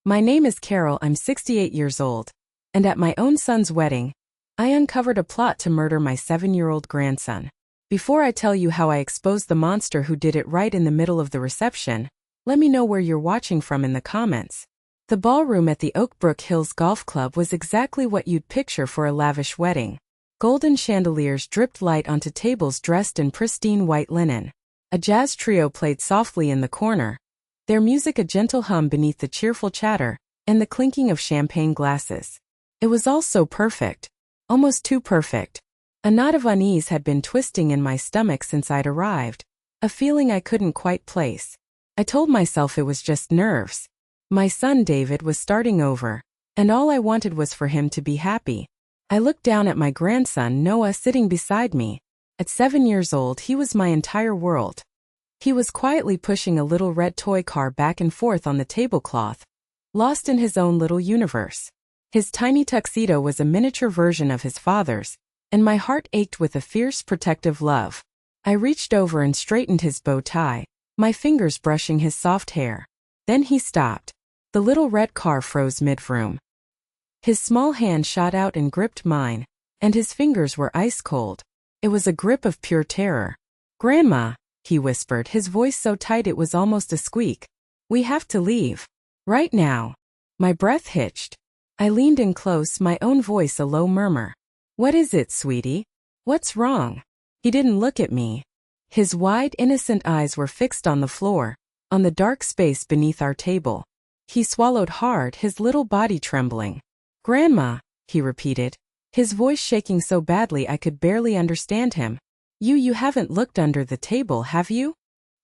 My name is Carol, I'm 68 years old, and at my own son's wedding, I uncovered a plot to murder my 7-year-old grandson. Before I tell you how I exposed the monster who did it right in the middle of the reception, let me know where you're watching from in the comments. The ballroom at the Oak Brook Hills Golf Club was exactly what you'd picture for a lavish wedding. Golden chandeliers dripped light onto tables dressed in pristine white linen. A jazz trio played softly in the corner, their music a gentle hum beneath the cheerful chatter and the clinking of champagne glasses. It was all so perfect, almost too perfect. A knot of unease had been twisting in my stomach since I'd arrived, a feeling I couldn't quite place. I told myself it was just nerves. My son David was starting over, and all I wanted was for him to be happy. I looked down at my grandson Noah sitting beside me. At 7 years old, he was my entire world. He was quietly pushing a little red toy car back and forth on the tablecloth, lost in his own little universe. His tiny tuxedo was a miniature version of his father's, and my heart ached with a fierce protective love. I reached over and straightened his bow tie, my fingers brushing his soft hair. Then he stopped. The little red car froze mid-vroom. His small hand shot out and gripped mine, and his fingers were ice cold. It was a grip of pure terror. "Grandma," he whispered, his voice so tight it was almost a squeak. "We have to leave. Right now." My breath hitched. I leaned in close, my own voice a low murmur. "What is it, sweetie? What's wrong?" He didn't look at me. His wide, innocent eyes were fixed on the floor, on the dark space beneath our table. He swallowed hard, his little body trembling. "Grandma," he repeated, his voice shaking so badly I could barely understand him. You haven't looked under the table, have you?"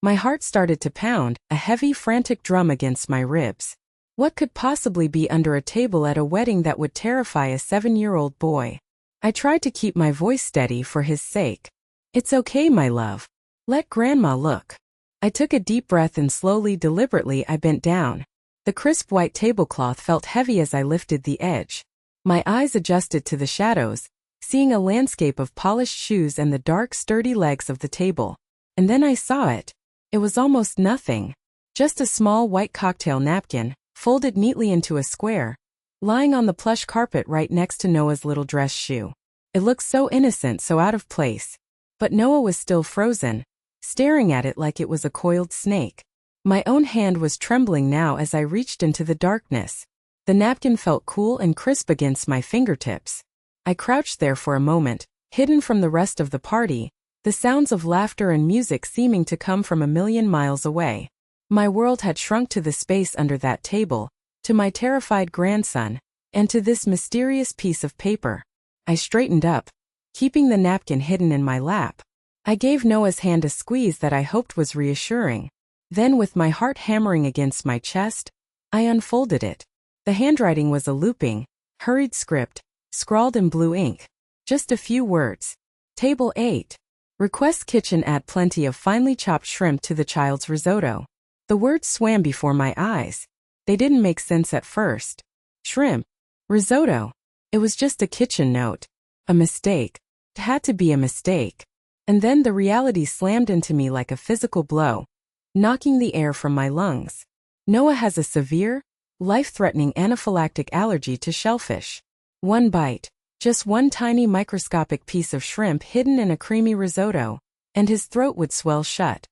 My heart started to pound, a heavy, frantic drum against my ribs. What could possibly be under a table at a wedding that would terrify a 7-year-old boy? I tried to keep my voice steady for his sake. "It's okay, my love. Let Grandma look." I took a deep breath and slowly, deliberately I bent down. The crisp white tablecloth felt heavy as I lifted the edge. My eyes adjusted to the shadows, seeing a landscape of polished shoes and the dark, sturdy legs of the table. And then I saw it. It was almost nothing. Just a small white cocktail napkin, folded neatly into a square, lying on the plush carpet right next to Noah's little dress shoe. It looked so innocent, so out of place. But Noah was still frozen, staring at it like it was a coiled snake. My own hand was trembling now as I reached into the darkness. The napkin felt cool and crisp against my fingertips. I crouched there for a moment, hidden from the rest of the party, the sounds of laughter and music seeming to come from a million miles away. My world had shrunk to the space under that table, to my terrified grandson, and to this mysterious piece of paper. I straightened up, keeping the napkin hidden in my lap. I gave Noah's hand a squeeze that I hoped was reassuring. Then, with my heart hammering against my chest, I unfolded it. The handwriting was a looping, hurried script, scrawled in blue ink. Just a few words. Table 8. Request kitchen add plenty of finely chopped shrimp to the child's risotto. The words swam before my eyes. They didn't make sense at first. Shrimp. Risotto. It was just a kitchen note. A mistake. It had to be a mistake. And then the reality slammed into me like a physical blow, knocking the air from my lungs. Noah has a severe, life-threatening anaphylactic allergy to shellfish. One bite, just one tiny microscopic piece of shrimp hidden in a creamy risotto, and his throat would swell shut.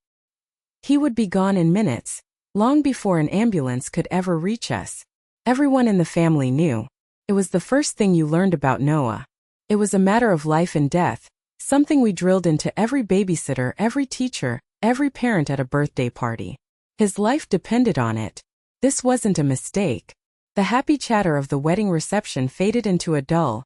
He would be gone in minutes, long before an ambulance could ever reach us. Everyone in the family knew. It was the first thing you learned about Noah. It was a matter of life and death, something we drilled into every babysitter, every teacher, every parent at a birthday party. His life depended on it. This wasn't a mistake. The happy chatter of the wedding reception faded into a dull,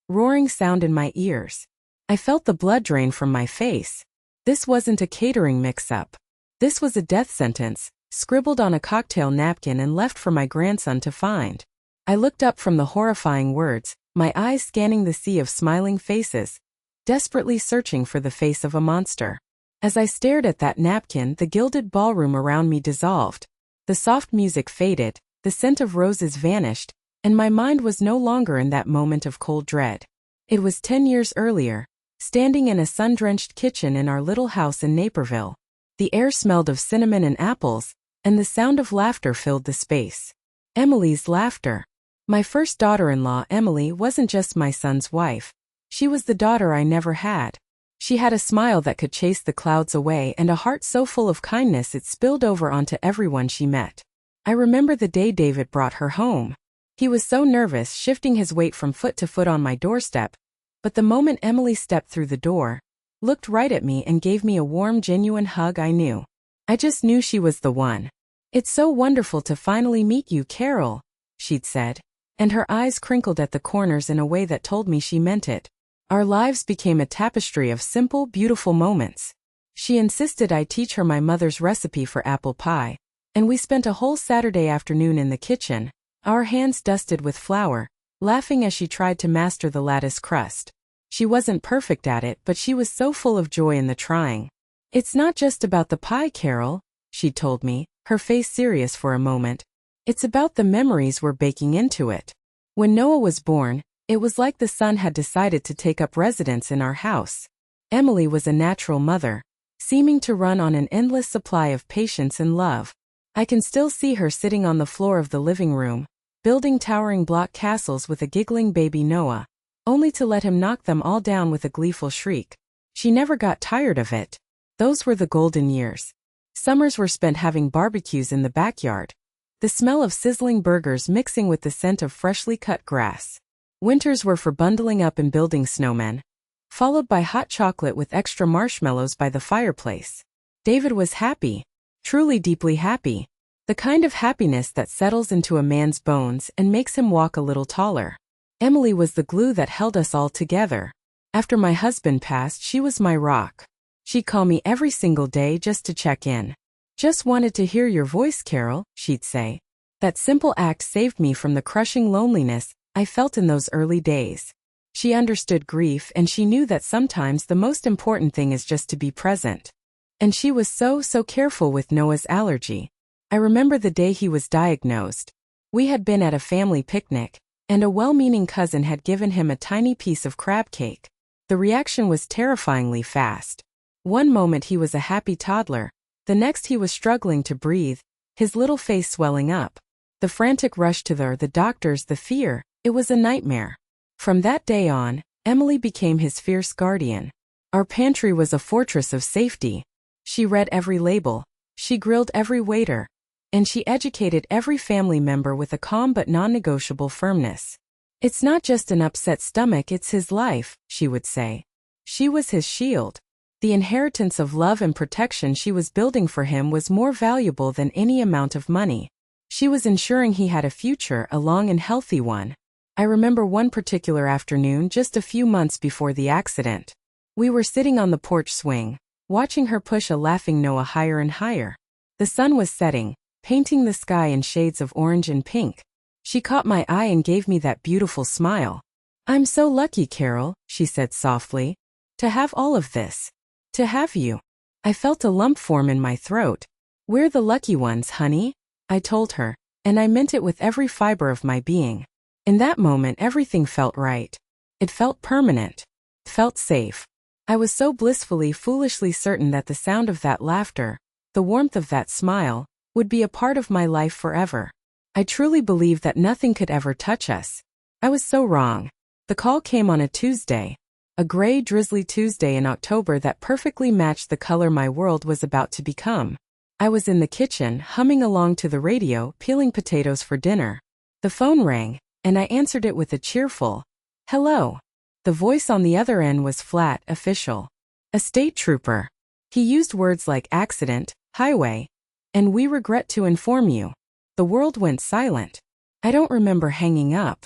roaring sound in my ears. I felt the blood drain from my face. This wasn't a catering mix-up. This was a death sentence, scribbled on a cocktail napkin and left for my grandson to find. I looked up from the horrifying words, my eyes scanning the sea of smiling faces, desperately searching for the face of a monster. As I stared at that napkin, the gilded ballroom around me dissolved. The soft music faded, the scent of roses vanished, and my mind was no longer in that moment of cold dread. It was 10 years earlier, standing in a sun-drenched kitchen in our little house in Naperville. The air smelled of cinnamon and apples, and the sound of laughter filled the space. Emily's laughter. My first daughter-in-law, Emily, wasn't just my son's wife. She was the daughter I never had. She had a smile that could chase the clouds away and a heart so full of kindness it spilled over onto everyone she met. I remember the day David brought her home. He was so nervous, shifting his weight from foot to foot on my doorstep, but the moment Emily stepped through the door, looked right at me and gave me a warm, genuine hug, I just knew she was the one. "It's so wonderful to finally meet you, Carol," she'd said, and her eyes crinkled at the corners in a way that told me she meant it. Our lives became a tapestry of simple, beautiful moments. She insisted I teach her my mother's recipe for apple pie, and we spent a whole Saturday afternoon in the kitchen, our hands dusted with flour, laughing as she tried to master the lattice crust. She wasn't perfect at it, but she was so full of joy in the trying. "It's not just about the pie, Carol," she told me, her face serious for a moment. "It's about the memories we're baking into it." When Noah was born, it was like the sun had decided to take up residence in our house. Emily was a natural mother, seeming to run on an endless supply of patience and love. I can still see her sitting on the floor of the living room, building towering block castles with a giggling baby Noah, only to let him knock them all down with a gleeful shriek. She never got tired of it. Those were the golden years. Summers were spent having barbecues in the backyard, the smell of sizzling burgers mixing with the scent of freshly cut grass. Winters were for bundling up and building snowmen, followed by hot chocolate with extra marshmallows by the fireplace. David was happy, truly deeply happy, the kind of happiness that settles into a man's bones and makes him walk a little taller. Emily was the glue that held us all together. After my husband passed, she was my rock. She'd call me every single day just to check in. "Just wanted to hear your voice, Carol," she'd say. That simple act saved me from the crushing loneliness I felt in those early days. She understood grief, and she knew that sometimes the most important thing is just to be present. And she was so careful with Noah's allergy. I remember the day he was diagnosed. We had been at a family picnic, and a well-meaning cousin had given him a tiny piece of crab cake. The reaction was terrifyingly fast. One moment he was a happy toddler, the next he was struggling to breathe, his little face swelling up. The frantic rush to the doctors, the fear, it was a nightmare. From that day on, Emily became his fierce guardian. Our pantry was a fortress of safety. She read every label, she grilled every waiter, and she educated every family member with a calm but non-negotiable firmness. "It's not just an upset stomach, it's his life," she would say. She was his shield. The inheritance of love and protection she was building for him was more valuable than any amount of money. She was ensuring he had a future, a long and healthy one. I remember one particular afternoon just a few months before the accident. We were sitting on the porch swing, watching her push a laughing Noah higher and higher. The sun was setting, painting the sky in shades of orange and pink. She caught my eye and gave me that beautiful smile. "I'm so lucky, Carol," she said softly, "to have all of this. To have you." I felt a lump form in my throat. "We're the lucky ones, honey," I told her, and I meant it with every fiber of my being. In that moment everything felt right. It felt permanent. It felt safe. I was so blissfully, foolishly certain that the sound of that laughter, the warmth of that smile, would be a part of my life forever. I truly believed that nothing could ever touch us. I was so wrong. The call came on a Tuesday. A gray, drizzly Tuesday in October that perfectly matched the color my world was about to become. I was in the kitchen, humming along to the radio, peeling potatoes for dinner. The phone rang, and I answered it with a cheerful, "Hello." The voice on the other end was flat, official. A state trooper. He used words like accident, highway, and "we regret to inform you." The world went silent. I don't remember hanging up.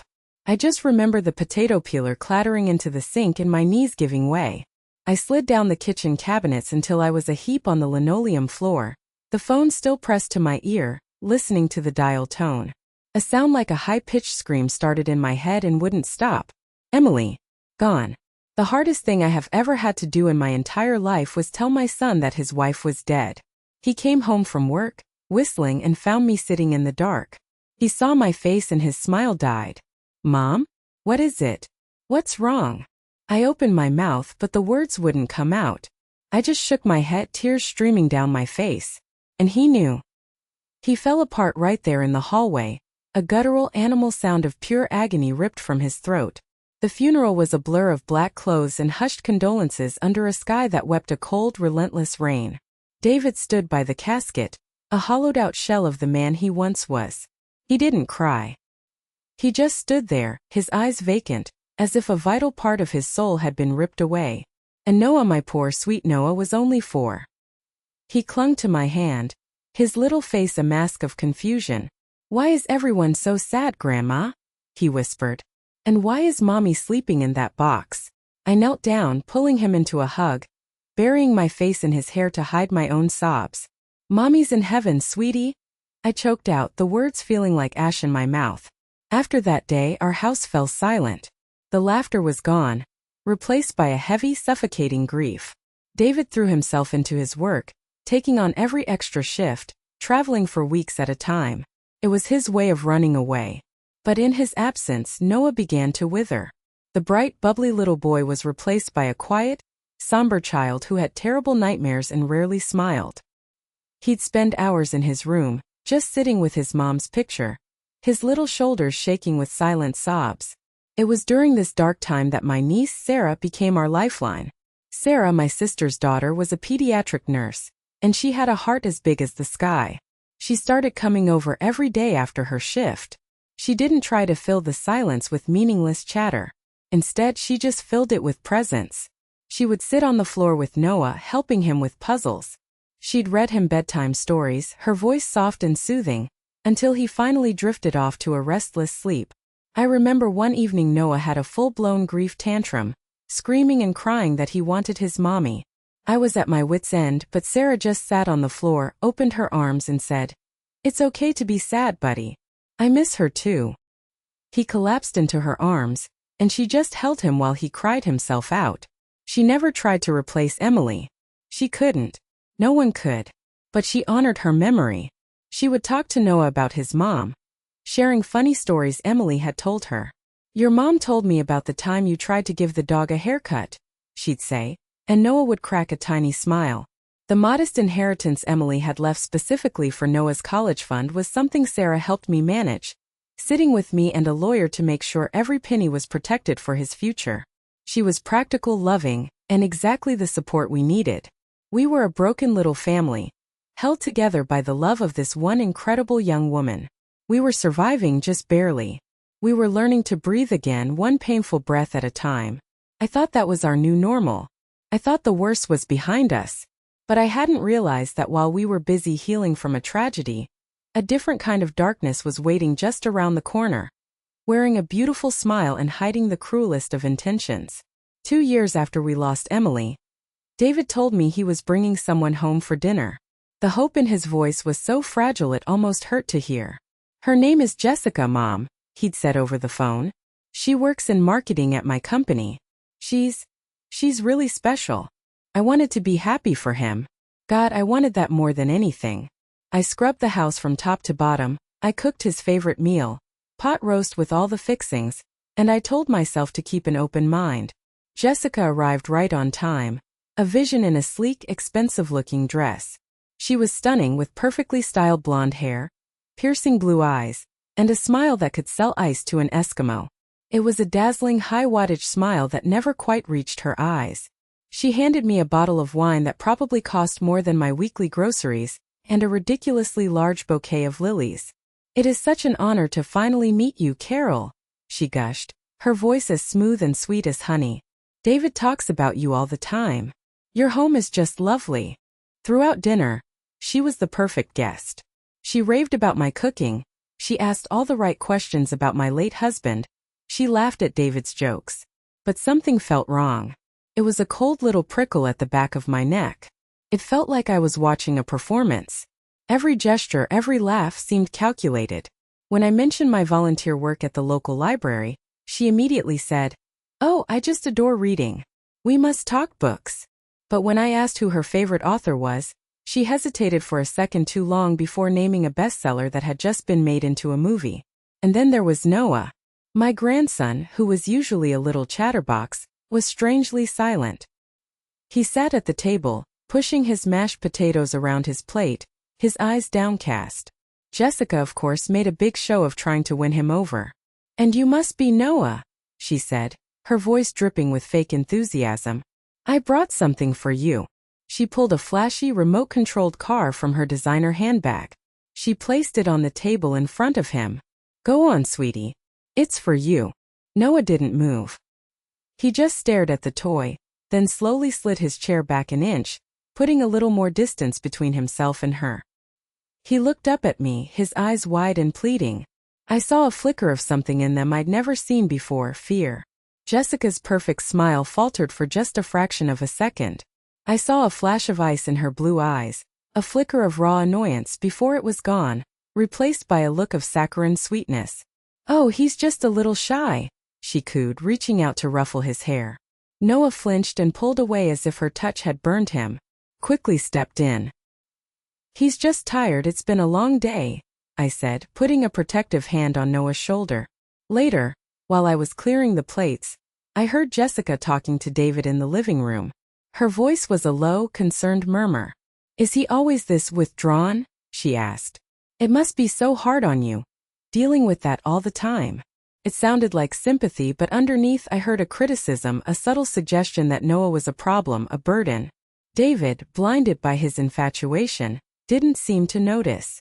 I just remember the potato peeler clattering into the sink and my knees giving way. I slid down the kitchen cabinets until I was a heap on the linoleum floor, the phone still pressed to my ear, listening to the dial tone. A sound like a high-pitched scream started in my head and wouldn't stop. "Emily. Gone." The hardest thing I have ever had to do in my entire life was tell my son that his wife was dead. He came home from work, whistling, and found me sitting in the dark. He saw my face and his smile died. "Mom? What is it? What's wrong?" I opened my mouth, but the words wouldn't come out. I just shook my head, tears streaming down my face. And he knew. He fell apart right there in the hallway, a guttural animal sound of pure agony ripped from his throat. The funeral was a blur of black clothes and hushed condolences under a sky that wept a cold, relentless rain. David stood by the casket, a hollowed-out shell of the man he once was. He didn't cry. He just stood there, his eyes vacant, as if a vital part of his soul had been ripped away. And Noah, my poor sweet Noah, was only 4. He clung to my hand, his little face a mask of confusion. "Why is everyone so sad, Grandma?" he whispered. "And why is Mommy sleeping in that box?" I knelt down, pulling him into a hug, burying my face in his hair to hide my own sobs. "Mommy's in heaven, sweetie," I choked out, the words feeling like ash in my mouth. After that day, our house fell silent. The laughter was gone, replaced by a heavy, suffocating grief. David threw himself into his work, taking on every extra shift, traveling for weeks at a time. It was his way of running away. But in his absence, Noah began to wither. The bright, bubbly little boy was replaced by a quiet, somber child who had terrible nightmares and rarely smiled. He'd spend hours in his room, just sitting with his mom's picture, his little shoulders shaking with silent sobs. It was during this dark time that my niece Sarah became our lifeline. Sarah, my sister's daughter, was a pediatric nurse, and she had a heart as big as the sky. She started coming over every day after her shift. She didn't try to fill the silence with meaningless chatter. Instead, she just filled it with presence. She would sit on the floor with Noah, helping him with puzzles. She'd read him bedtime stories, her voice soft and soothing, until he finally drifted off to a restless sleep. I remember one evening Noah had a full-blown grief tantrum, screaming and crying that he wanted his mommy. I was at my wit's end, but Sarah just sat on the floor, opened her arms and said, "It's okay to be sad, buddy. I miss her too." He collapsed into her arms, and she just held him while he cried himself out. She never tried to replace Emily. She couldn't. No one could. But she honored her memory. She would talk to Noah about his mom, sharing funny stories Emily had told her. "Your mom told me about the time you tried to give the dog a haircut," she'd say, and Noah would crack a tiny smile. The modest inheritance Emily had left specifically for Noah's college fund was something Sarah helped me manage, sitting with me and a lawyer to make sure every penny was protected for his future. She was practical, loving, and exactly the support we needed. We were a broken little family, held together by the love of this one incredible young woman. We were surviving just barely. We were learning to breathe again, one painful breath at a time. I thought that was our new normal. I thought the worst was behind us. But I hadn't realized that while we were busy healing from a tragedy, a different kind of darkness was waiting just around the corner, wearing a beautiful smile and hiding the cruelest of intentions. 2 years after we lost Emily, David told me he was bringing someone home for dinner. The hope in his voice was so fragile it almost hurt to hear. "Her name is Jessica, Mom," he'd said over the phone. "She works in marketing at my company. She's really special." I wanted to be happy for him. God, I wanted that more than anything. I scrubbed the house from top to bottom, I cooked his favorite meal, pot roast with all the fixings, and I told myself to keep an open mind. Jessica arrived right on time, a vision in a sleek, expensive-looking dress. She was stunning with perfectly styled blonde hair, piercing blue eyes, and a smile that could sell ice to an Eskimo. It was a dazzling high-wattage smile that never quite reached her eyes. She handed me a bottle of wine that probably cost more than my weekly groceries, and a ridiculously large bouquet of lilies. "It is such an honor to finally meet you, Carol," she gushed, her voice as smooth and sweet as honey. "David talks about you all the time. Your home is just lovely." Throughout dinner, she was the perfect guest. She raved about my cooking, she asked all the right questions about my late husband, she laughed at David's jokes. But something felt wrong. It was a cold little prickle at the back of my neck. It felt like I was watching a performance. Every gesture, every laugh seemed calculated. When I mentioned my volunteer work at the local library, she immediately said, "Oh, I just adore reading. We must talk books." But when I asked who her favorite author was, she hesitated for a second too long before naming a bestseller that had just been made into a movie. And then there was Noah. My grandson, who was usually a little chatterbox, was strangely silent. He sat at the table, pushing his mashed potatoes around his plate, his eyes downcast. Jessica, of course, made a big show of trying to win him over. "And you must be Noah," she said, her voice dripping with fake enthusiasm. "I brought something for you." She pulled a flashy remote-controlled car from her designer handbag. She placed it on the table in front of him. "Go on, sweetie. It's for you." Noah didn't move. He just stared at the toy, then slowly slid his chair back an inch, putting a little more distance between himself and her. He looked up at me, his eyes wide and pleading. I saw a flicker of something in them I'd never seen before, fear. Jessica's perfect smile faltered for just a fraction of a second. I saw a flash of ice in her blue eyes, a flicker of raw annoyance before it was gone, replaced by a look of saccharine sweetness. "Oh, he's just a little shy," she cooed, reaching out to ruffle his hair. Noah flinched and pulled away as if her touch had burned him. Quickly stepped in. "He's just tired, it's been a long day," I said, putting a protective hand on Noah's shoulder. Later, while I was clearing the plates, I heard Jessica talking to David in the living room. Her voice was a low, concerned murmur. "Is he always this withdrawn?" she asked. "It must be so hard on you, dealing with that all the time." It sounded like sympathy, but underneath I heard a criticism, a subtle suggestion that Noah was a problem, a burden. David, blinded by his infatuation, didn't seem to notice.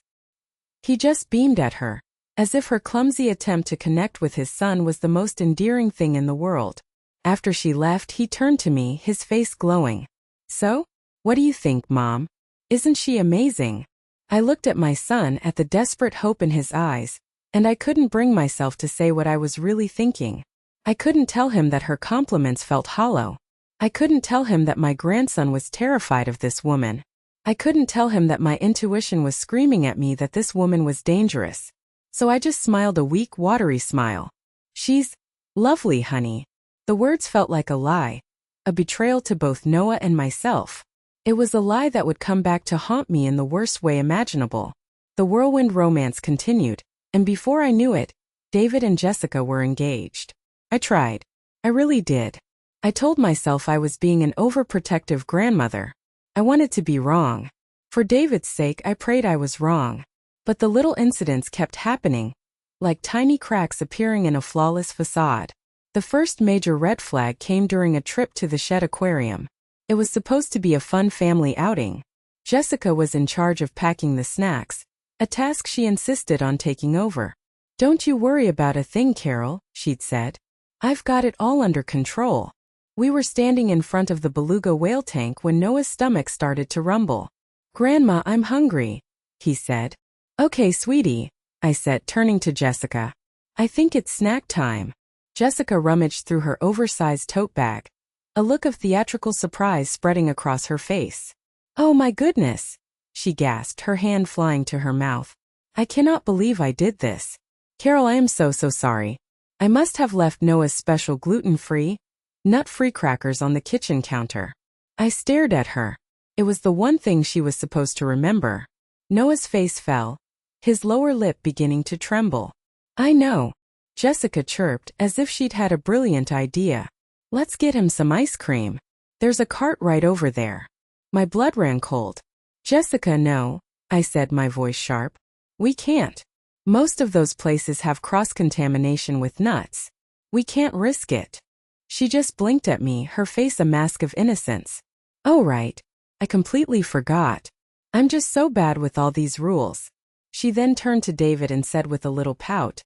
He just beamed at her, as if her clumsy attempt to connect with his son was the most endearing thing in the world. After she left, he turned to me, his face glowing. "So? What do you think, Mom? Isn't she amazing?" I looked at my son, at the desperate hope in his eyes, and I couldn't bring myself to say what I was really thinking. I couldn't tell him that her compliments felt hollow. I couldn't tell him that my grandson was terrified of this woman. I couldn't tell him that my intuition was screaming at me that this woman was dangerous. So I just smiled a weak, watery smile. "She's lovely, honey." The words felt like a lie, a betrayal to both Noah and myself. It was a lie that would come back to haunt me in the worst way imaginable. The whirlwind romance continued, and before I knew it, David and Jessica were engaged. I tried. I really did. I told myself I was being an overprotective grandmother. I wanted to be wrong. For David's sake, I prayed I was wrong. But the little incidents kept happening, like tiny cracks appearing in a flawless facade. The first major red flag came during a trip to the Shed Aquarium. It was supposed to be a fun family outing. Jessica was in charge of packing the snacks, a task she insisted on taking over. "Don't you worry about a thing, Carol," she'd said. "I've got it all under control." We were standing in front of the beluga whale tank when Noah's stomach started to rumble. "Grandma, I'm hungry," he said. "Okay, sweetie," I said, turning to Jessica. "I think it's snack time." Jessica rummaged through her oversized tote bag, a look of theatrical surprise spreading across her face. "Oh my goodness," she gasped, her hand flying to her mouth. "I cannot believe I did this. Carol, I am so sorry. I must have left Noah's special gluten-free, nut-free crackers on the kitchen counter." I stared at her. It was the one thing she was supposed to remember. Noah's face fell, his lower lip beginning to tremble. "I know," Jessica chirped, as if she'd had a brilliant idea. "Let's get him some ice cream. There's a cart right over there." My blood ran cold. "Jessica, no," I said, my voice sharp. "We can't. Most of those places have cross-contamination with nuts. We can't risk it." She just blinked at me, her face a mask of innocence. "Oh right. I completely forgot. I'm just so bad with all these rules." She then turned to David and said with a little pout,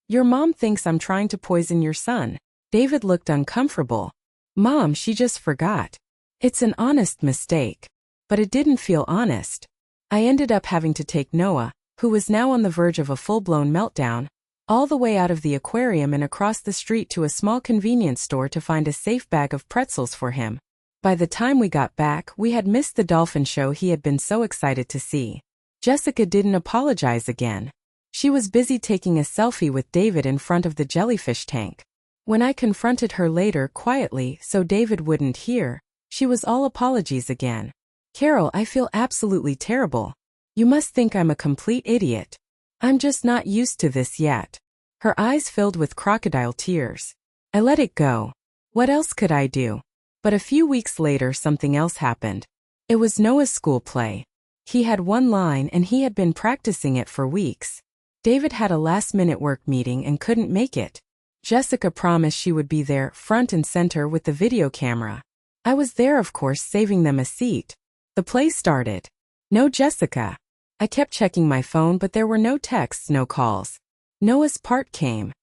"Your mom thinks I'm trying to poison your son." David looked uncomfortable. "Mom, she just forgot. It's an honest mistake." But it didn't feel honest. I ended up having to take Noah, who was now on the verge of a full-blown meltdown, all the way out of the aquarium and across the street to a small convenience store to find a safe bag of pretzels for him. By the time we got back, we had missed the dolphin show he had been so excited to see. Jessica didn't apologize again. She was busy taking a selfie with David in front of the jellyfish tank. When I confronted her later quietly so David wouldn't hear, she was all apologies again. "Carol, I feel absolutely terrible. You must think I'm a complete idiot. I'm just not used to this yet." Her eyes filled with crocodile tears. I let it go. What else could I do? But a few weeks later something else happened. It was Noah's school play. He had one line and he had been practicing it for weeks. David had a last-minute work meeting and couldn't make it. Jessica promised she would be there, front and center with the video camera. I was there, of course, saving them a seat. The play started. No Jessica. I kept checking my phone, but there were no texts, no calls. Noah's part came.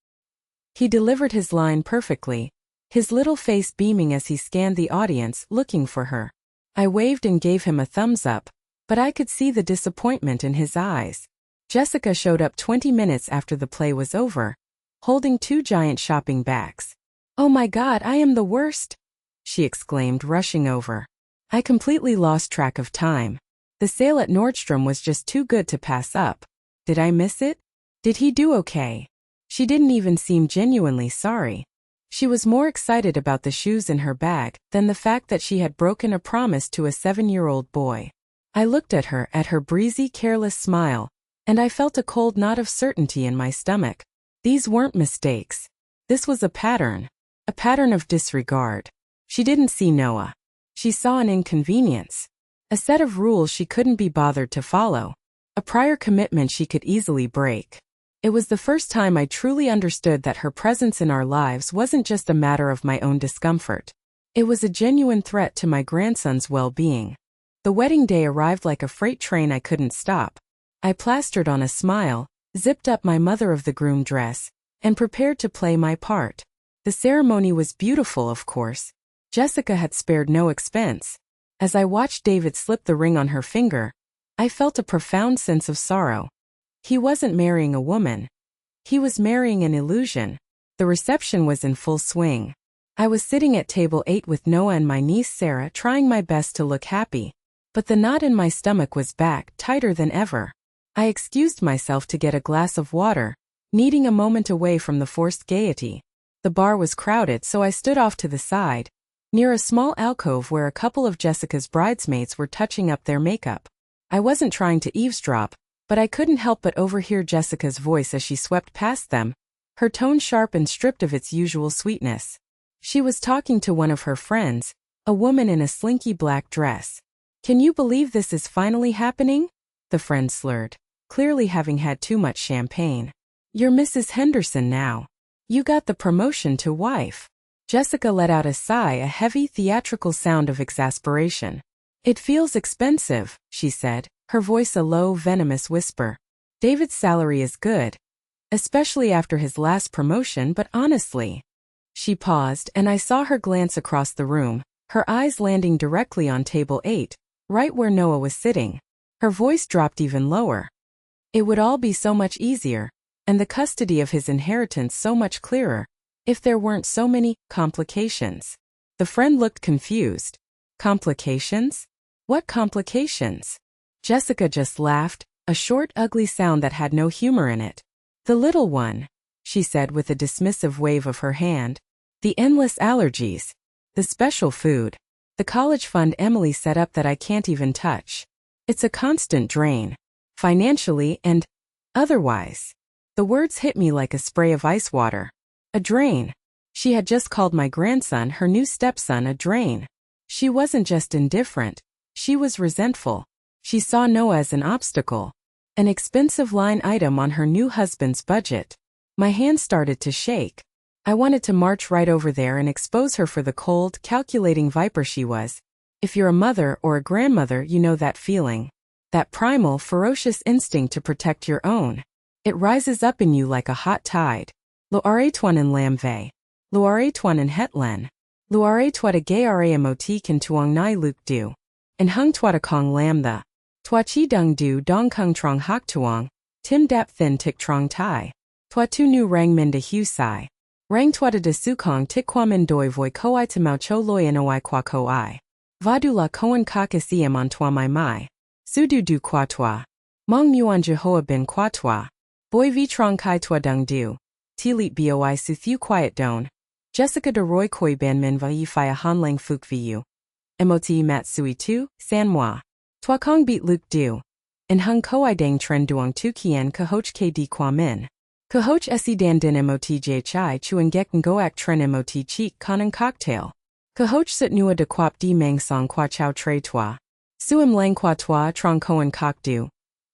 He delivered his line perfectly, his little face beaming as he scanned the audience, looking for her. I waved and gave him a thumbs up, but I could see the disappointment in his eyes. Jessica showed up 20 minutes after the play was over, holding 2 giant shopping bags. "Oh my God, I am the worst!" she exclaimed, rushing over. I completely lost track of time. The sale at Nordstrom was just too good to pass up. Did I miss it? Did he do okay? She didn't even seem genuinely sorry. She was more excited about the shoes in her bag than the fact that she had broken a promise to a 7-year-old boy. I looked at her breezy, careless smile, and I felt a cold knot of certainty in my stomach. These weren't mistakes. This was a pattern of disregard. She didn't see Noah. She saw an inconvenience. A set of rules she couldn't be bothered to follow. A prior commitment she could easily break. It was the first time I truly understood that her presence in our lives wasn't just a matter of my own discomfort. It was a genuine threat to my grandson's well-being. The wedding day arrived like a freight train I couldn't stop. I plastered on a smile, zipped up my mother-of-the-groom dress, and prepared to play my part. The ceremony was beautiful, of course. Jessica had spared no expense. As I watched David slip the ring on her finger, I felt a profound sense of sorrow. He wasn't marrying a woman. He was marrying an illusion. The reception was in full swing. I was sitting at table 8 with Noah and my niece Sarah, trying my best to look happy. But the knot in my stomach was back, tighter than ever. I excused myself to get a glass of water, needing a moment away from the forced gaiety. The bar was crowded, so I stood off to the side, near a small alcove where a couple of Jessica's bridesmaids were touching up their makeup. I wasn't trying to eavesdrop, but I couldn't help but overhear Jessica's voice as she swept past them, her tone sharp and stripped of its usual sweetness. She was talking to one of her friends, a woman in a slinky black dress. "Can you believe this is finally happening?" the friend slurred, clearly having had too much champagne. "You're Mrs. Henderson now. You got the promotion to wife." Jessica let out a sigh, a heavy theatrical sound of exasperation. "It feels expensive," she said, her voice a low, venomous whisper. "David's salary is good, especially after his last promotion, but honestly." She paused, and I saw her glance across the room, her eyes landing directly on table 8, right where Noah was sitting. Her voice dropped even lower. "It would all be so much easier, and the custody of his inheritance so much clearer, if there weren't so many complications." The friend looked confused. "Complications? What complications?" Jessica just laughed, a short, ugly sound that had no humor in it. "The little one," she said with a dismissive wave of her hand. "The endless allergies. The special food. The college fund Emily set up that I can't even touch. It's a constant drain. Financially and otherwise." The words hit me like a spray of ice water. A drain. She had just called my grandson, her new stepson, a drain. She wasn't just indifferent. She was resentful. She saw Noah as an obstacle, an expensive line item on her new husband's budget. My hand started to shake. I wanted to march right over there and expose her for the cold, calculating viper she was. If you're a mother or a grandmother, you know that feeling. That primal, ferocious instinct to protect your own. It rises up in you like a hot tide. Lo are tuan in lamve. Lo are tuan in hetlen. Lo are tuata gay are mot kan tuong nai luk du. And hung tuata kong lam the. Tua chi dung du dong kung trong hok tuong. Tim dap thin tik trong tai. Tua tu nu rang min de hu sai. Rang tuata de sukong tik kwamin doi voi koi to mao cho loi in oi kwa koi. Vadu la koan kakas iem on tua mai. Sudu du kwa tua. Mong muon jehoa bin kwa tua. Boi vi trong kai tua dung du. Tilit boi su thu quiet don. Jessica de roy koi ban min va yi fi a hanlang fuk vu. Mot mat sui tu, san moi. Tua kong beat luk du. And hung koi dang tren duong tu kien kahoch kd kwa min. Kahoch esi dan din mot jhi chuan gek ngoak tren mot cheek kanan cocktail. Kahoch sut nua de quap di mang song qua chow tre toi. Suim lang qua toi trong koan kok du.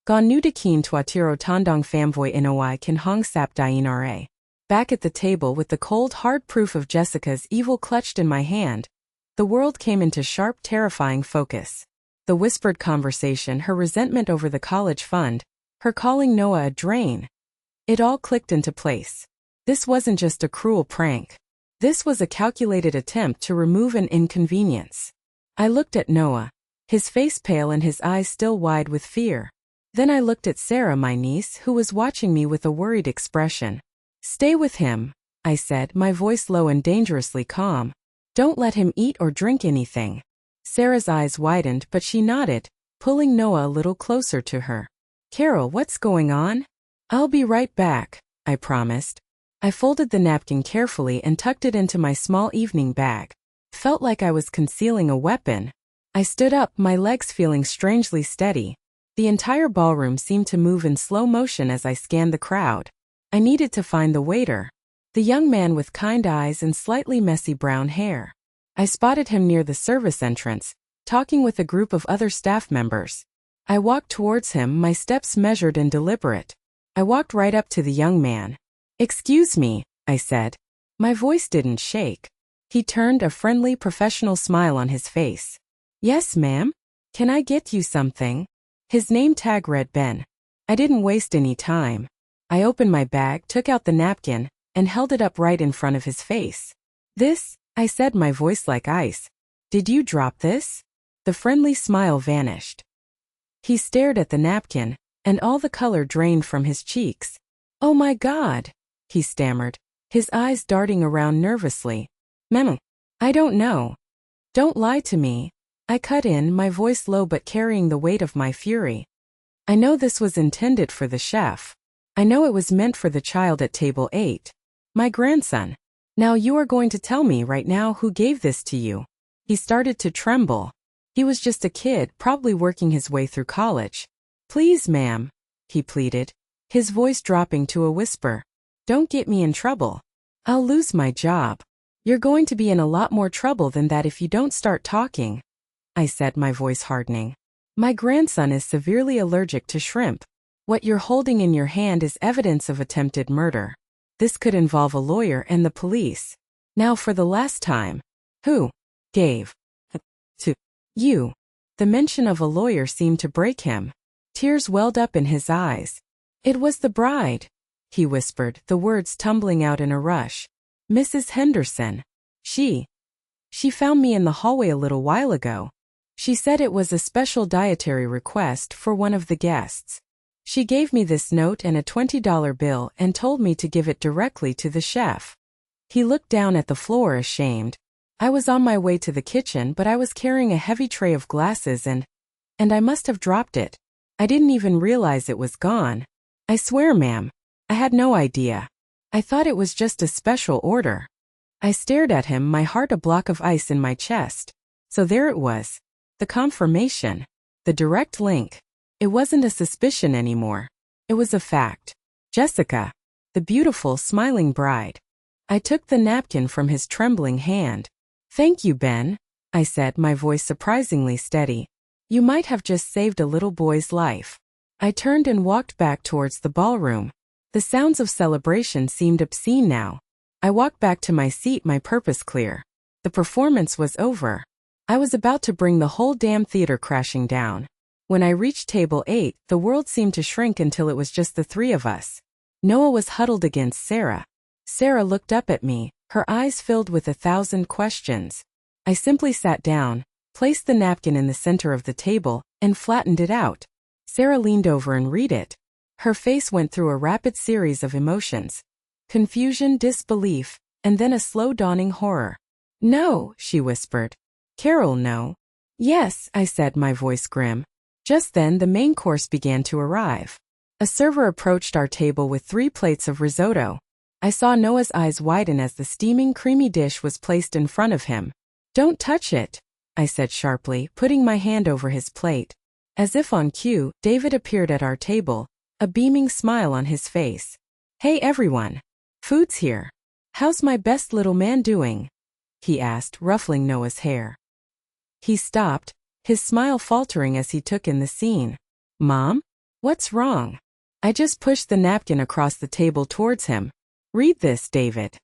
Gon nu de keen toi tiro tondong famvoy inoi kan hong sap dien ra. Back at the table with the cold hard proof of Jessica's evil clutched in my hand, the world came into sharp, terrifying focus. The whispered conversation, her resentment over the college fund, her calling Noah a drain. It all clicked into place. This wasn't just a cruel prank. This was a calculated attempt to remove an inconvenience. I looked at Noah, his face pale and his eyes still wide with fear. Then I looked at Sarah, my niece, who was watching me with a worried expression. Stay with him, I said, my voice low and dangerously calm. Don't let him eat or drink anything. Sarah's eyes widened, but she nodded, pulling Noah a little closer to her. Carol, what's going on? I'll be right back, I promised. I folded the napkin carefully and tucked it into my small evening bag. Felt like I was concealing a weapon. I stood up, my legs feeling strangely steady. The entire ballroom seemed to move in slow motion as I scanned the crowd. I needed to find the waiter. The young man with kind eyes and slightly messy brown hair. I spotted him near the service entrance, talking with a group of other staff members. I walked towards him, my steps measured and deliberate. I walked right up to the young man. Excuse me, I said. My voice didn't shake. He turned, a friendly, professional smile on his face. Yes, ma'am. Can I get you something? His name tag read Ben. I didn't waste any time. I opened my bag, took out the napkin, and held it up right in front of his face. This, I said, my voice like ice. Did you drop this? The friendly smile vanished. He stared at the napkin, and all the color drained from his cheeks. Oh my God, he stammered, his eyes darting around nervously. Mem, I don't know. Don't lie to me. I cut in, my voice low but carrying the weight of my fury. I know this was intended for the chef. I know it was meant for the child at table 8. My grandson. Now you are going to tell me right now who gave this to you. He started to tremble. He was just a kid, probably working his way through college. Please, ma'am, he pleaded, his voice dropping to a whisper. Don't get me in trouble. I'll lose my job. You're going to be in a lot more trouble than that if you don't start talking, I said, my voice hardening. My grandson is severely allergic to shrimp. What you're holding in your hand is evidence of attempted murder. This could involve a lawyer and the police. Now for the last time. Who gave to you? The mention of a lawyer seemed to break him. Tears welled up in his eyes. It was the bride, he whispered, the words tumbling out in a rush. Mrs. Henderson. She found me in the hallway a little while ago. She said it was a special dietary request for one of the guests. She gave me this note and a $20 bill and told me to give it directly to the chef. He looked down at the floor ashamed. I was on my way to the kitchen, but I was carrying a heavy tray of glasses and I must have dropped it. I didn't even realize it was gone. I swear, ma'am, I had no idea. I thought it was just a special order. I stared at him, my heart a block of ice in my chest. So there it was. The confirmation. The direct link. It wasn't a suspicion anymore. It was a fact. Jessica. The beautiful, smiling bride. I took the napkin from his trembling hand. Thank you, Ben, I said, my voice surprisingly steady. You might have just saved a little boy's life. I turned and walked back towards the ballroom. The sounds of celebration seemed obscene now. I walked back to my seat, my purpose clear. The performance was over. I was about to bring the whole damn theater crashing down. When I reached table 8, the world seemed to shrink until it was just the 3 of us. Noah was huddled against Sarah. Sarah looked up at me, her eyes filled with 1,000 questions. I simply sat down, placed the napkin in the center of the table, and flattened it out. Sarah leaned over and read it. Her face went through a rapid series of emotions. Confusion, disbelief, and then a slow dawning horror. No, she whispered. Carol, no. Yes, I said, my voice grim. Just then the main course began to arrive. A server approached our table with 3 plates of risotto. I saw Noah's eyes widen as the steaming, creamy dish was placed in front of him. Don't touch it, I said sharply, putting my hand over his plate. As if on cue, David appeared at our table, a beaming smile on his face. Hey everyone. Food's here. How's my best little man doing? He asked, ruffling Noah's hair. He stopped, his smile faltering as he took in the scene. Mom? What's wrong? I just pushed the napkin across the table towards him. Read this, David.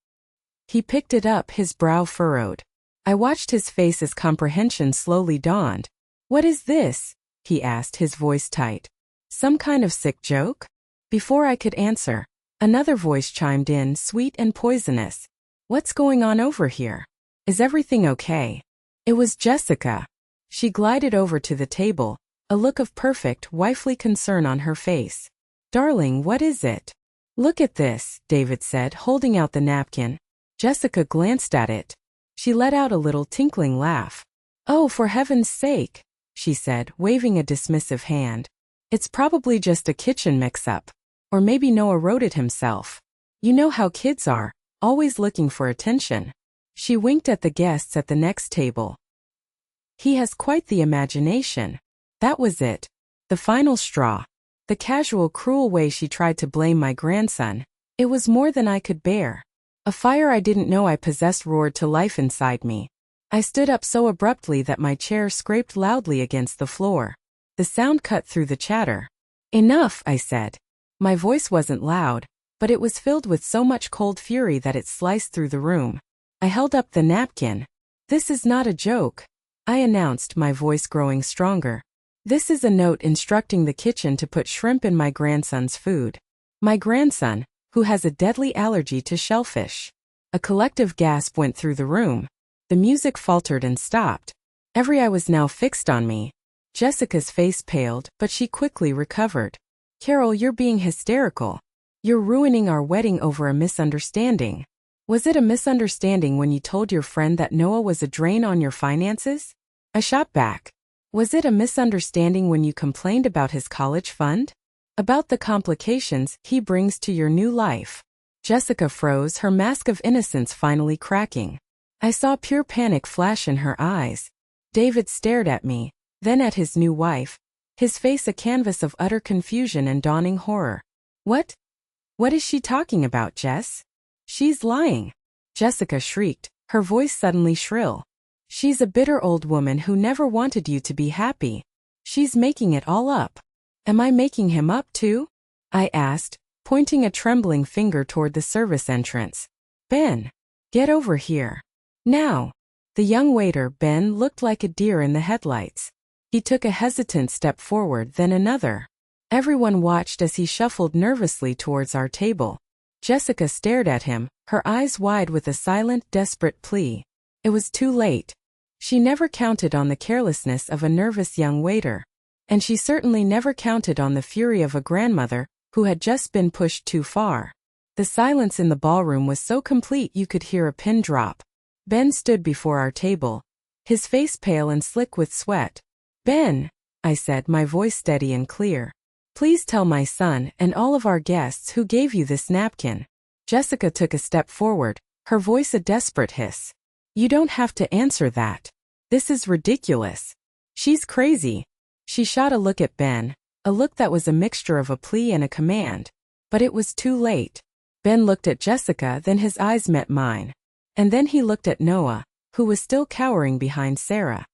He picked it up, his brow furrowed. I watched his face as comprehension slowly dawned. What is this? He asked, his voice tight. Some kind of sick joke? Before I could answer, another voice chimed in, sweet and poisonous. What's going on over here? Is everything okay? It was Jessica. She glided over to the table, a look of perfect, wifely concern on her face. Darling, what is it? Look at this, David said, holding out the napkin. Jessica glanced at it. She let out a little tinkling laugh. Oh, for heaven's sake, she said, waving a dismissive hand. It's probably just a kitchen mix-up. Or maybe Noah wrote it himself. You know how kids are, always looking for attention. She winked at the guests at the next table. He has quite the imagination. That was it. The final straw. The casual, cruel way she tried to blame my grandson. It was more than I could bear. A fire I didn't know I possessed roared to life inside me. I stood up so abruptly that my chair scraped loudly against the floor. The sound cut through the chatter. Enough, I said. My voice wasn't loud, but it was filled with so much cold fury that it sliced through the room. I held up the napkin. This is not a joke, I announced, my voice growing stronger. This is a note instructing the kitchen to put shrimp in my grandson's food. My grandson, who has a deadly allergy to shellfish. A collective gasp went through the room. The music faltered and stopped. Every eye was now fixed on me. Jessica's face paled, but she quickly recovered. Carol, you're being hysterical. You're ruining our wedding over a misunderstanding. Was it a misunderstanding when you told your friend that Noah was a drain on your finances? I shot back. Was it a misunderstanding when you complained about his college fund? About the complications he brings to your new life? Jessica froze, her mask of innocence finally cracking. I saw pure panic flash in her eyes. David stared at me, then at his new wife, his face a canvas of utter confusion and dawning horror. What? What is she talking about, Jess? She's lying. Jessica shrieked, her voice suddenly shrill. She's a bitter old woman who never wanted you to be happy. She's making it all up. Am I making him up too? I asked, pointing a trembling finger toward the service entrance. Ben, get over here. Now. The young waiter, Ben, looked like a deer in the headlights. He took a hesitant step forward, then another. Everyone watched as he shuffled nervously towards our table. Jessica stared at him, her eyes wide with a silent, desperate plea. It was too late. She never counted on the carelessness of a nervous young waiter. And she certainly never counted on the fury of a grandmother who had just been pushed too far. The silence in the ballroom was so complete you could hear a pin drop. Ben stood before our table, his face pale and slick with sweat. Ben, I said, my voice steady and clear. Please tell my son and all of our guests who gave you this napkin. Jessica took a step forward, her voice a desperate hiss. You don't have to answer that. This is ridiculous. She's crazy. She shot a look at Ben, a look that was a mixture of a plea and a command. But it was too late. Ben looked at Jessica, then his eyes met mine. And then he looked at Noah, who was still cowering behind Sarah.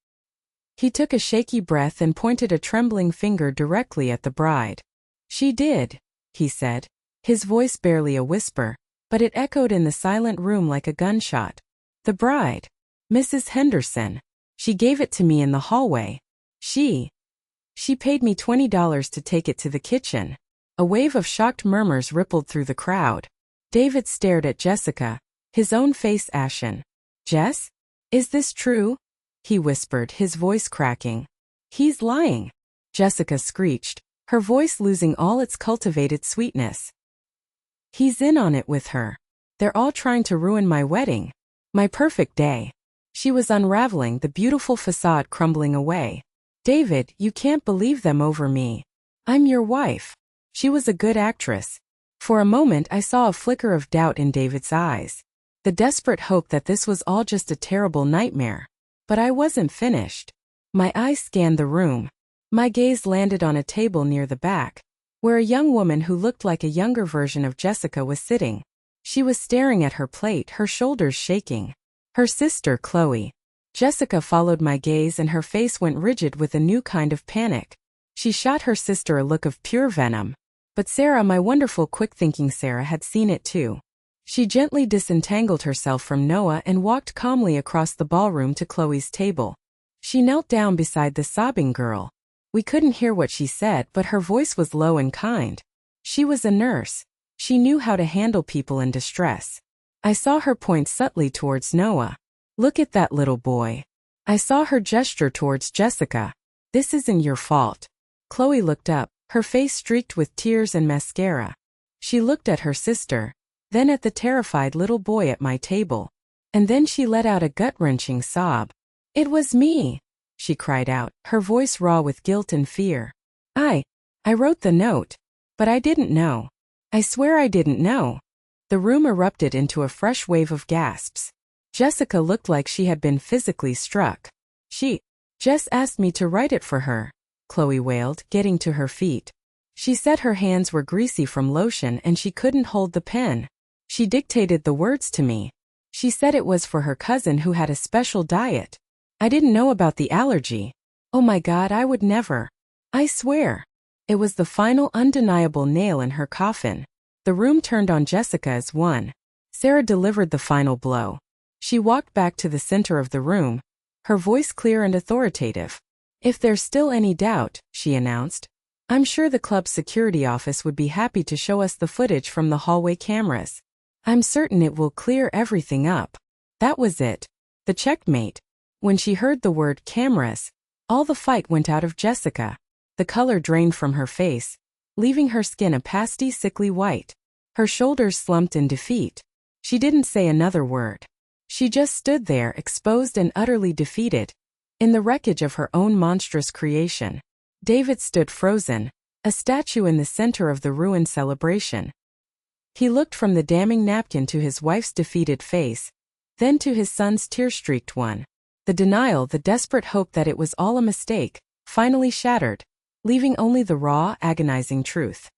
He took a shaky breath and pointed a trembling finger directly at the bride. She did, he said, his voice barely a whisper, but it echoed in the silent room like a gunshot. The bride. Mrs. Henderson. She gave it to me in the hallway. She paid me $20 to take it to the kitchen. A wave of shocked murmurs rippled through the crowd. David stared at Jessica, his own face ashen. Jess? Is this true? He whispered, his voice cracking. He's lying. Jessica screeched, her voice losing all its cultivated sweetness. He's in on it with her. They're all trying to ruin my wedding. My perfect day. She was unraveling, the beautiful facade crumbling away. David, you can't believe them over me. I'm your wife. She was a good actress. For a moment I saw a flicker of doubt in David's eyes. The desperate hope that this was all just a terrible nightmare. But I wasn't finished. My eyes scanned the room. My gaze landed on a table near the back, where a young woman who looked like a younger version of Jessica was sitting. She was staring at her plate, her shoulders shaking. Her sister, Chloe. Jessica followed my gaze and her face went rigid with a new kind of panic. She shot her sister a look of pure venom. But Sarah, my wonderful quick-thinking Sarah, had seen it too. She gently disentangled herself from Noah and walked calmly across the ballroom to Chloe's table. She knelt down beside the sobbing girl. We couldn't hear what she said, but her voice was low and kind. She was a nurse. She knew how to handle people in distress. I saw her point subtly towards Noah. Look at that little boy. I saw her gesture towards Jessica. This isn't your fault. Chloe looked up, her face streaked with tears and mascara. She looked at her sister, then at the terrified little boy at my table. And then she let out a gut-wrenching sob. It was me, she cried out, her voice raw with guilt and fear. I wrote the note. But I didn't know. I swear I didn't know. The room erupted into a fresh wave of gasps. Jessica looked like she had been physically struck. Jess asked me to write it for her, Chloe wailed, getting to her feet. She said her hands were greasy from lotion and she couldn't hold the pen. She dictated the words to me. She said it was for her cousin who had a special diet. I didn't know about the allergy. Oh my God, I would never. I swear. It was the final undeniable nail in her coffin. The room turned on Jessica as one. Sarah delivered the final blow. She walked back to the center of the room, her voice clear and authoritative. If there's still any doubt, she announced, I'm sure the club's security office would be happy to show us the footage from the hallway cameras. I'm certain it will clear everything up. That was it. The checkmate. When she heard the word cameras, all the fight went out of Jessica. The color drained from her face, leaving her skin a pasty, sickly white. Her shoulders slumped in defeat. She didn't say another word. She just stood there, exposed and utterly defeated, in the wreckage of her own monstrous creation. David stood frozen, a statue in the center of the ruined celebration. He looked from the damning napkin to his wife's defeated face, then to his son's tear-streaked one. The denial, the desperate hope that it was all a mistake, finally shattered, leaving only the raw, agonizing truth.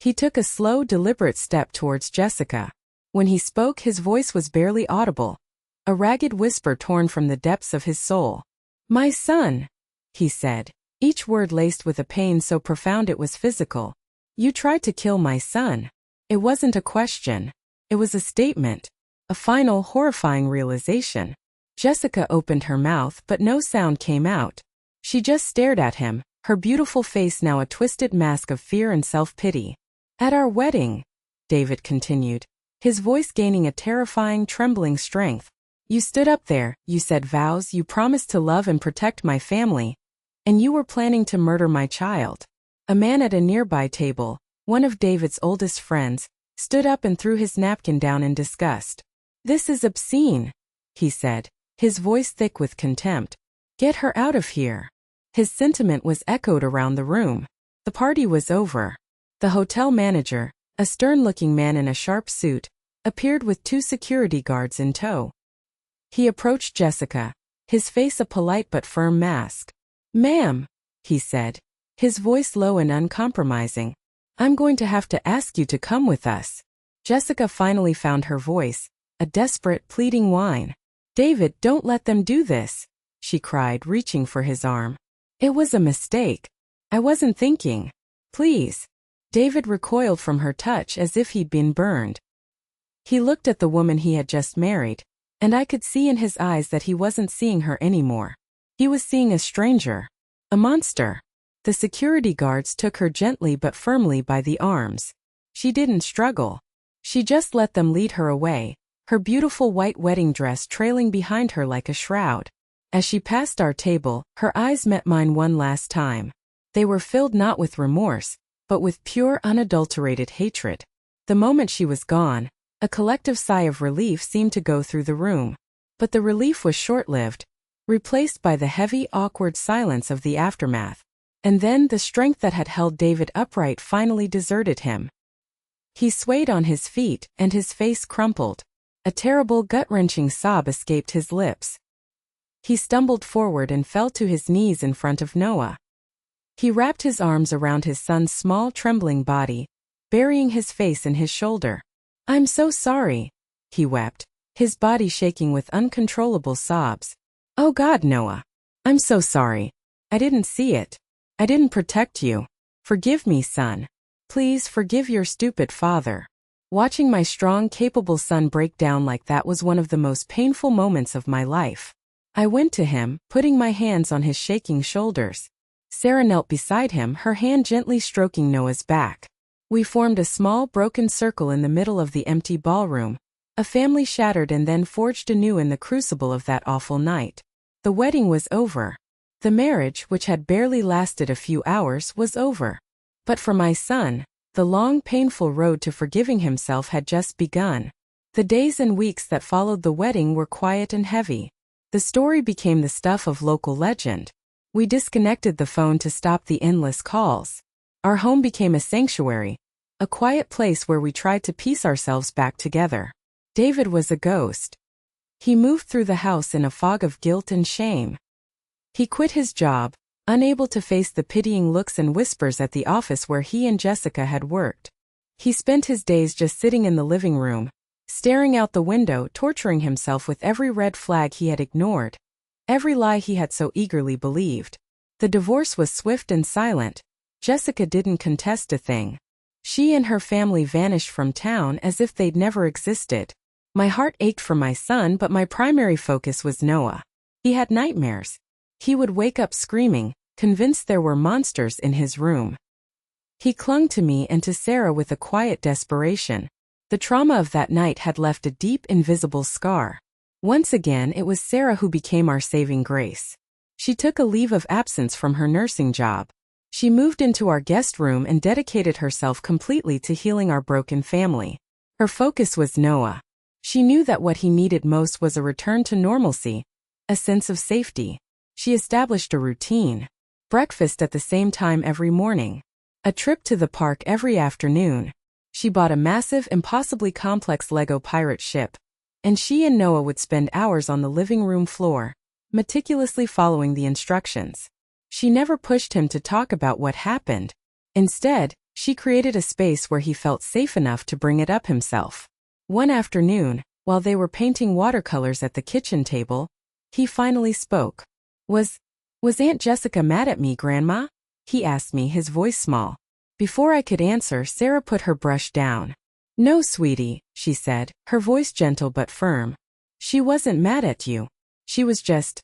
He took a slow, deliberate step towards Jessica. When he spoke, his voice was barely audible, a ragged whisper torn from the depths of his soul. My son, he said, each word laced with a pain so profound it was physical. You tried to kill my son. It wasn't a question. It was a statement, a final, horrifying realization. Jessica opened her mouth, but no sound came out. She just stared at him, her beautiful face now a twisted mask of fear and self-pity. At our wedding, David continued, his voice gaining a terrifying, trembling strength. You stood up there, you said vows, you promised to love and protect my family, and you were planning to murder my child. A man at a nearby table, one of David's oldest friends, stood up and threw his napkin down in disgust. This is obscene, he said, his voice thick with contempt. Get her out of here. His sentiment was echoed around the room. The party was over. The hotel manager, a stern-looking man in a sharp suit, appeared with 2 security guards in tow. He approached Jessica, his face a polite but firm mask. Ma'am, he said, his voice low and uncompromising, I'm going to have to ask you to come with us. Jessica finally found her voice, a desperate, pleading whine. David, don't let them do this, she cried, reaching for his arm. It was a mistake. I wasn't thinking. Please. David recoiled from her touch as if he'd been burned. He looked at the woman he had just married, and I could see in his eyes that he wasn't seeing her anymore. He was seeing a stranger. A monster. The security guards took her gently but firmly by the arms. She didn't struggle. She just let them lead her away, her beautiful white wedding dress trailing behind her like a shroud. As she passed our table, her eyes met mine one last time. They were filled not with remorse, but with pure, unadulterated hatred. The moment she was gone, a collective sigh of relief seemed to go through the room. But the relief was short-lived, replaced by the heavy, awkward silence of the aftermath. And then the strength that had held David upright finally deserted him. He swayed on his feet, and his face crumpled. A terrible, gut-wrenching sob escaped his lips. He stumbled forward and fell to his knees in front of Noah. He wrapped his arms around his son's small, trembling body, burying his face in his shoulder. I'm so sorry, he wept, his body shaking with uncontrollable sobs. Oh God, Noah. I'm so sorry. I didn't see it. I didn't protect you. Forgive me, son. Please forgive your stupid father. Watching my strong, capable son break down like that was one of the most painful moments of my life. I went to him, putting my hands on his shaking shoulders. Sarah knelt beside him, her hand gently stroking Noah's back. We formed a small, broken circle in the middle of the empty ballroom. A family shattered and then forged anew in the crucible of that awful night. The wedding was over. The marriage, which had barely lasted a few hours, was over. But for my son, the long, painful road to forgiving himself had just begun. The days and weeks that followed the wedding were quiet and heavy. The story became the stuff of local legend. We disconnected the phone to stop the endless calls. Our home became a sanctuary, a quiet place where we tried to piece ourselves back together. David was a ghost. He moved through the house in a fog of guilt and shame. He quit his job, unable to face the pitying looks and whispers at the office where he and Jessica had worked. He spent his days just sitting in the living room, staring out the window, torturing himself with every red flag he had ignored, every lie he had so eagerly believed. The divorce was swift and silent. Jessica didn't contest a thing. She and her family vanished from town as if they'd never existed. My heart ached for my son, but my primary focus was Noah. He had nightmares. He would wake up screaming, convinced there were monsters in his room. He clung to me and to Sarah with a quiet desperation. The trauma of that night had left a deep, invisible scar. Once again, it was Sarah who became our saving grace. She took a leave of absence from her nursing job. She moved into our guest room and dedicated herself completely to healing our broken family. Her focus was Noah. She knew that what he needed most was a return to normalcy, a sense of safety. She established a routine. Breakfast at the same time every morning. A trip to the park every afternoon. She bought a massive, impossibly complex Lego pirate ship. And she and Noah would spend hours on the living room floor, meticulously following the instructions. She never pushed him to talk about what happened. Instead, she created a space where he felt safe enough to bring it up himself. One afternoon, while they were painting watercolors at the kitchen table, he finally spoke. Was Aunt Jessica mad at me, Grandma? He asked me, his voice small. Before I could answer, Sarah put her brush down. No, sweetie, she said, her voice gentle but firm. She wasn't mad at you. She was just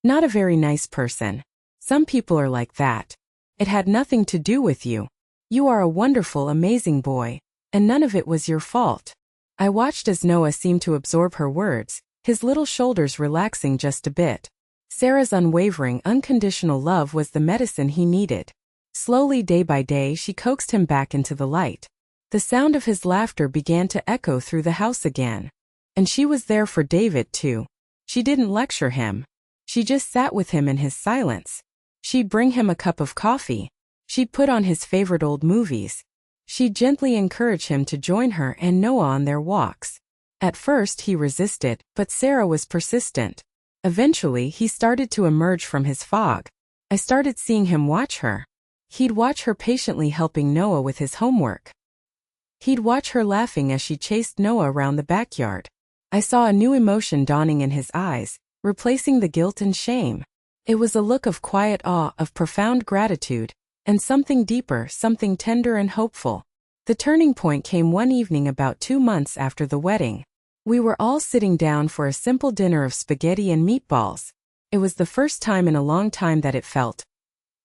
not a very nice person. Some people are like that. It had nothing to do with you. You are a wonderful, amazing boy, and none of it was your fault. I watched as Noah seemed to absorb her words, his little shoulders relaxing just a bit. Sarah's unwavering, unconditional love was the medicine he needed. Slowly, day by day, she coaxed him back into the light. The sound of his laughter began to echo through the house again. And she was there for David, too. She didn't lecture him. She just sat with him in his silence. She'd bring him a cup of coffee. She'd put on his favorite old movies. She'd gently encourage him to join her and Noah on their walks. At first he resisted, but Sarah was persistent. Eventually he started to emerge from his fog. I started seeing him watch her. He'd watch her patiently helping Noah with his homework. He'd watch her laughing as she chased Noah around the backyard. I saw a new emotion dawning in his eyes, replacing the guilt and shame. It was a look of quiet awe, of profound gratitude, and something deeper, something tender and hopeful. The turning point came one evening about 2 months after the wedding. We were all sitting down for a simple dinner of spaghetti and meatballs. It was the first time in a long time that it felt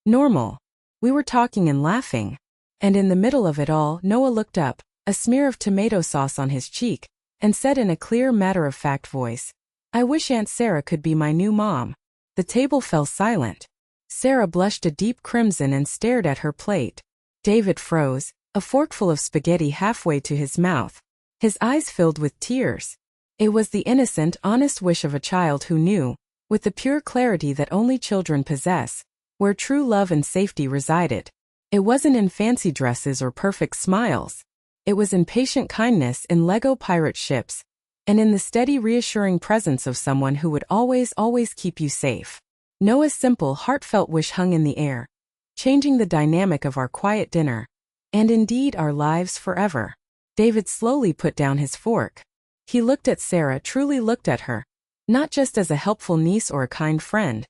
normal. We were talking and laughing. And in the middle of it all, Noah looked up, a smear of tomato sauce on his cheek, and said in a clear, matter-of-fact voice, "I wish Aunt Sarah could be my new mom." The table fell silent. Sarah blushed a deep crimson and stared at her plate. David froze, a forkful of spaghetti halfway to his mouth. His eyes filled with tears. It was the innocent, honest wish of a child who knew, with the pure clarity that only children possess, where true love and safety resided. It wasn't in fancy dresses or perfect smiles. It was in patient kindness, in Lego pirate ships, and in the steady, reassuring presence of someone who would always, always keep you safe. Noah's simple, heartfelt wish hung in the air, changing the dynamic of our quiet dinner, and indeed our lives forever. David slowly put down his fork. He looked at Sarah, truly looked at her, not just as a helpful niece or a kind friend,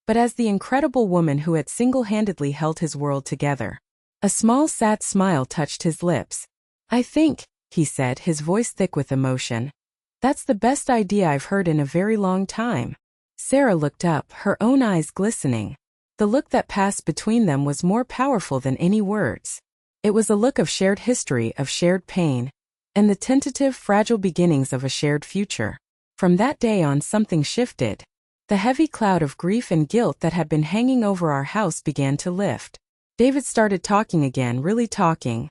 but as the incredible woman who had single-handedly held his world together. A small sad smile touched his lips. "I think," he said, his voice thick with emotion, "that's the best idea I've heard in a very long time." Sarah looked up, her own eyes glistening. The look that passed between them was more powerful than any words. It was a look of shared history, of shared pain, and the tentative, fragile beginnings of a shared future. From that day on, something shifted. The heavy cloud of grief and guilt that had been hanging over our house began to lift. David started talking again, really talking.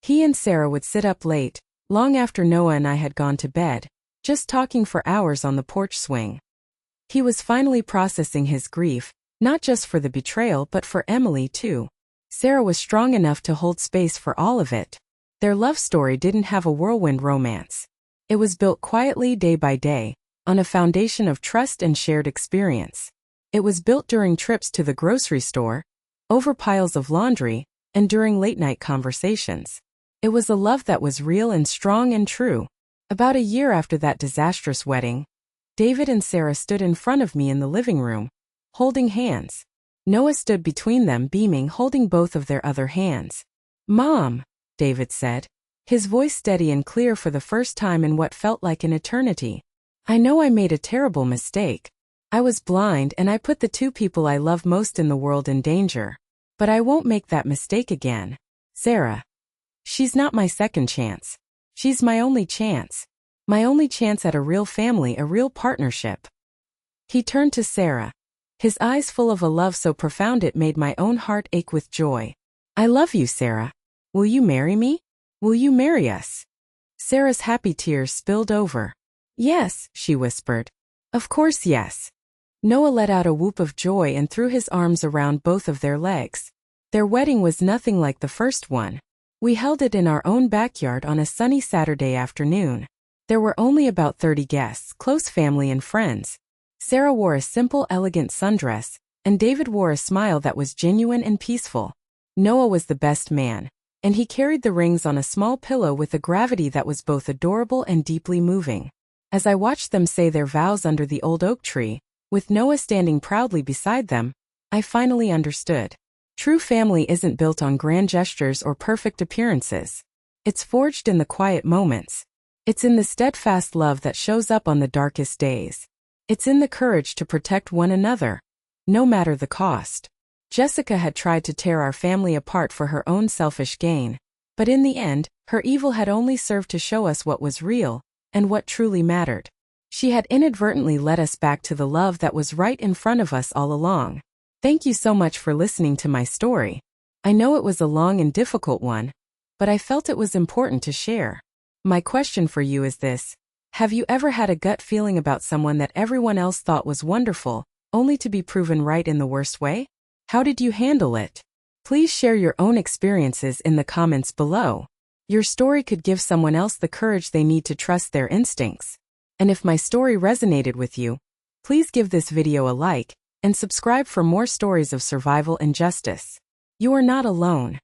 He and Sarah would sit up late, long after Noah and I had gone to bed, just talking for hours on the porch swing. He was finally processing his grief, not just for the betrayal but for Emily too. Sarah was strong enough to hold space for all of it. Their love story didn't have a whirlwind romance. It was built quietly day by day, on a foundation of trust and shared experience. It was built during trips to the grocery store, over piles of laundry, and during late-night conversations. It was a love that was real and strong and true. About a year after that disastrous wedding, David and Sarah stood in front of me in the living room, holding hands. Noah stood between them, beaming, holding both of their other hands. "Mom," David said, his voice steady and clear for the first time in what felt like an eternity. "I know I made a terrible mistake. I was blind and I put the two people I love most in the world in danger. But I won't make that mistake again. Sarah. She's not my second chance. She's my only chance. My only chance at a real family, a real partnership." He turned to Sarah, his eyes full of a love so profound it made my own heart ache with joy. "I love you, Sarah. Will you marry me? Will you marry us?" Sarah's happy tears spilled over. "Yes," she whispered. "Of course yes." Noah let out a whoop of joy and threw his arms around both of their legs. Their wedding was nothing like the first one. We held it in our own backyard on a sunny Saturday afternoon. There were only about 30 guests, close family and friends. Sarah wore a simple, elegant sundress, and David wore a smile that was genuine and peaceful. Noah was the best man, and he carried the rings on a small pillow with a gravity that was both adorable and deeply moving. As I watched them say their vows under the old oak tree, with Noah standing proudly beside them, I finally understood. True family isn't built on grand gestures or perfect appearances. It's forged in the quiet moments. It's in the steadfast love that shows up on the darkest days. It's in the courage to protect one another, no matter the cost. Jessica had tried to tear our family apart for her own selfish gain, but in the end, her evil had only served to show us what was real and what truly mattered. She had inadvertently led us back to the love that was right in front of us all along. Thank you so much for listening to my story. I know it was a long and difficult one, but I felt it was important to share. My question for you is this: have you ever had a gut feeling about someone that everyone else thought was wonderful, only to be proven right in the worst way? How did you handle it? Please share your own experiences in the comments below. Your story could give someone else the courage they need to trust their instincts. And if my story resonated with you, please give this video a like and subscribe for more stories of survival and justice. You are not alone.